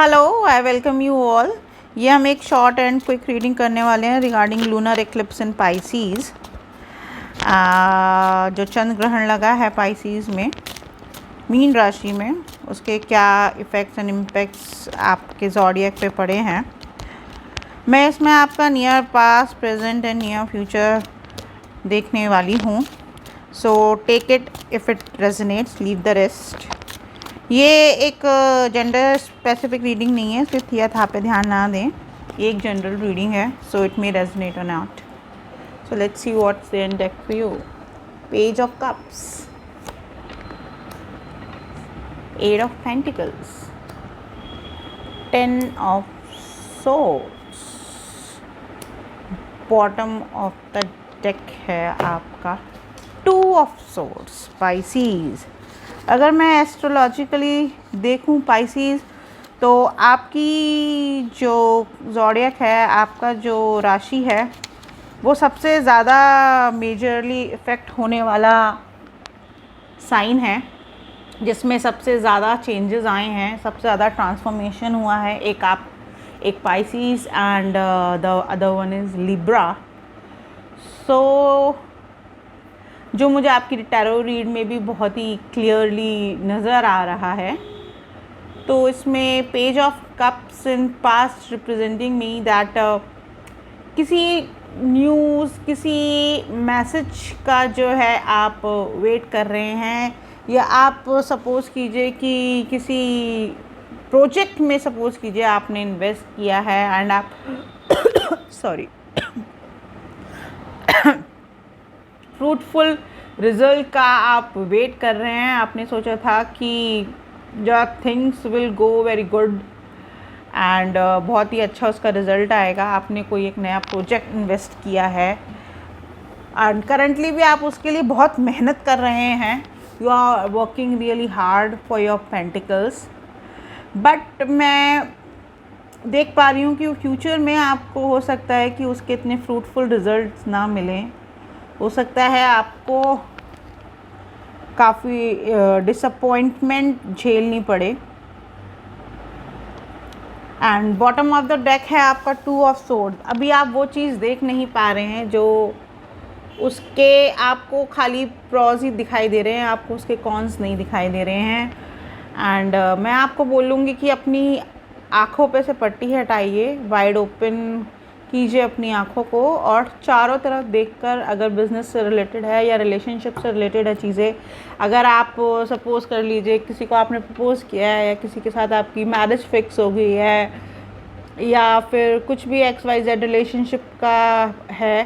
Hello, I welcome you all. ये हम एक शॉर्ट एंड क्विक रीडिंग करने वाले हैं रिगार्डिंग लूनर एक्लिप्स इन पाइसीज़। जो चंद्र ग्रहण लगा है पाइसीज़ में, मीन राशि में, उसके क्या इफ़ेक्ट्स एंड इम्पैक्ट्स आपके ज़ोडिएक पे पड़े हैं। मैं इसमें आपका near past, present and near future देखने वाली हूँ। So take it if it resonates, leave the rest. ये एक जेंडर स्पेसिफिक रीडिंग नहीं है, सिर्फ थिया था पे ध्यान ना दें। एक जनरल रीडिंग है, सो इट मे रेजोनेट और not. So let's see what's in deck for you. Page of cups, eight of pentacles, 10 of swords, bottom of the deck है आपका 2 ऑफ सोर्ड्स। पाइसीज़, अगर मैं एस्ट्रोलॉजिकली देखूं Pisces, तो आपकी जो ज़ोडिएक है, आपका जो राशि है, वो सबसे ज़्यादा मेजरली इफ़ेक्ट होने वाला साइन है, जिसमें सबसे ज़्यादा चेंजेस आए हैं, सबसे ज़्यादा ट्रांसफॉर्मेशन हुआ है। एक Pisces and the other one is Libra. So जो मुझे आपकी टैरो रीड में भी बहुत ही क्लियरली नज़र आ रहा है, तो इसमें page of cups in past representing me that किसी न्यूज़, किसी मैसेज का जो है आप वेट कर रहे हैं, या आप सपोज़ कीजिए कि किसी प्रोजेक्ट में सपोज़ कीजिए आपने इन्वेस्ट किया है एंड आप सॉरी फ्रूटफुल रिजल्ट का आप वेट कर रहे हैं। आपने सोचा था कि जो things will go very good and बहुत ही अच्छा उसका रिज़ल्ट आएगा। आपने कोई एक नया प्रोजेक्ट इन्वेस्ट किया है एंड करंटली भी आप उसके लिए बहुत मेहनत कर रहे हैं। You are working really hard for your pentacles, but मैं देख पा रही हूँ कि फ्यूचर में आपको हो सकता है कि उसके इतने फ्रूटफुल रिजल्ट्स ना मिलें। हो सकता है आपको काफ़ी डिसअपॉइंटमेंट झेलनी पड़े। And bottom of the deck है आपका 2 ऑफ सोर्ड। अभी आप वो चीज़ देख नहीं पा रहे हैं जो उसके आपको खाली प्रॉज ही दिखाई दे रहे हैं, आपको उसके कॉन्स नहीं दिखाई दे रहे हैं। एंड मैं आपको बोलूँगी कि अपनी आँखों पे से पट्टी हटाइए, वाइड ओपन कीजिए अपनी आँखों को, और चारों तरफ देखकर, अगर बिज़नेस से रिलेटेड है या रिलेशनशिप से रिलेटेड है चीज़ें, अगर आप सपोज़ कर लीजिए किसी को आपने प्रपोज़ किया है, या किसी के साथ आपकी मैरिज फिक्स हो गई है, या फिर कुछ भी XYZ रिलेशनशिप का है,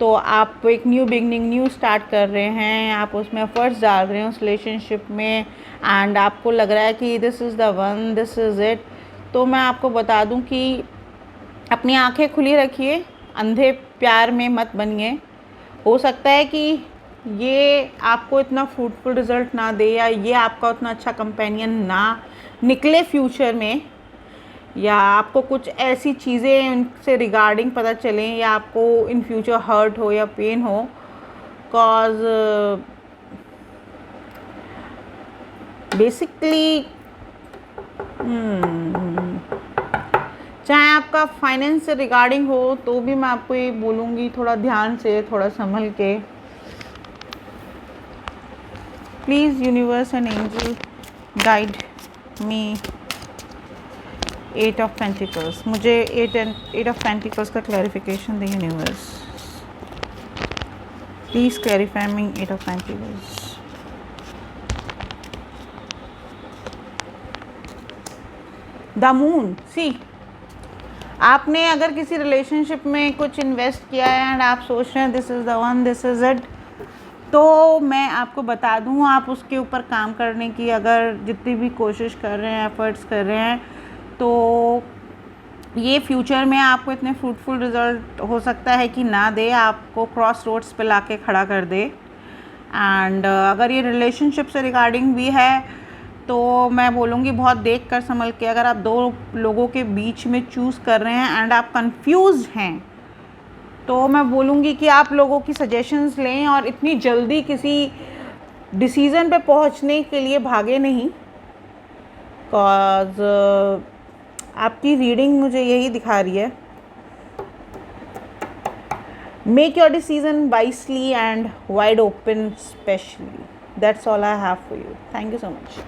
तो आप एक न्यू बिगनिंग, न्यू स्टार्ट कर रहे हैं, आप उसमें एफर्ट्स डाल रहे हैं उस रिलेशनशिप में, एंड आपको लग रहा है कि this is the one, this is it, तो मैं आपको बता दूं कि अपनी आंखें खुली रखिए, अंधे प्यार में मत बनिए। हो सकता है कि ये आपको इतना फ्रूटफुल रिज़ल्ट ना दे, या ये आपका उतना अच्छा कंपेनियन ना निकले फ्यूचर में, या आपको कुछ ऐसी चीज़ें उनसे रिगार्डिंग पता चलें, या आपको इन फ्यूचर हर्ट हो या पेन हो, कॉज बेसिकली चाहे आपका फाइनेंस से रिगार्डिंग हो, तो भी मैं आपको ये बोलूँगी थोड़ा ध्यान से, थोड़ा संभल के। Please universe and angel guide me. 8 of pentacles, मुझे 8 ऑफ पेंटिकल्स का क्लैरिफिकेशन दे universe. Please clarify me 8 of pentacles. The moon, see आपने अगर किसी रिलेशनशिप में कुछ इन्वेस्ट किया है एंड आप सोच रहे हैं this is the one, this is it, तो मैं आपको बता दूं, आप उसके ऊपर काम करने की अगर जितनी भी कोशिश कर रहे हैं, एफर्ट्स कर रहे हैं, तो ये फ्यूचर में आपको इतने फ्रूटफुल रिज़ल्ट हो सकता है कि ना दे, आपको क्रॉस रोड्स पे लाके खड़ा कर दे। एंड अगर ये रिलेशनशिप से रिगार्डिंग भी है, तो मैं बोलूँगी बहुत देख कर संभल के। अगर आप 2 लोगों के बीच में चूज़ कर रहे हैं एंड आप कंफ्यूज हैं, तो मैं बोलूँगी कि आप लोगों की सजेशंस लें, और इतनी जल्दी किसी डिसीज़न पे पहुँचने के लिए भागे नहीं, कॉज आपकी रीडिंग मुझे यही दिखा रही है, make your decision wisely and wide open specially. That's all I have for you. Thank you so much.